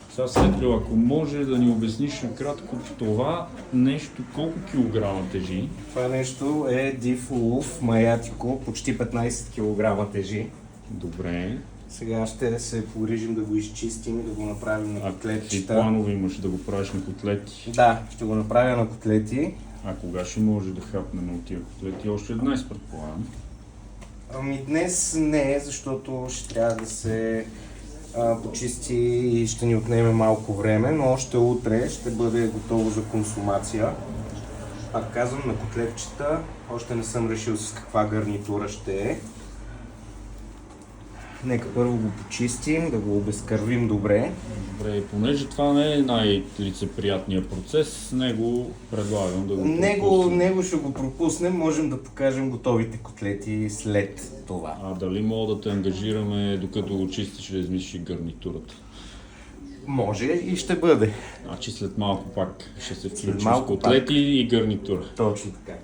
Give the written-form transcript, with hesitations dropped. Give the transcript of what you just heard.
Сега Светлио, ако може да ни обясниш накратко това нещо, колко килограма тежи? Това нещо е див улов маятико, почти 15 кг тежи. Добре. Сега ще се погрижим да го изчистим и да го направим на Ти котлетчета. планове имаш да го правиш на котлети. Да, ще го направя на котлети. А кога ще може да хапнем от тия котлети? Още днес, предполагам. Ами днес не, защото ще трябва да се почисти и ще ни отнеме малко време, но още утре ще бъде готово за консумация. Пак казвам, на котлетчета, още не съм решил с каква гарнитура ще е. Нека първо го почистим, да го обезкървим добре. Добре, и понеже това не е най-лицеприятният процес, него предлагам да го пропуснем. Него ще го пропуснем, можем да покажем готовите котлети след това. А дали мога да те ангажираме, докато го чистиш, да измислиш и гарнитурата? Може и ще бъде. Значи след малко пак ще се включим с малко котлети и гарнитура. Точно така.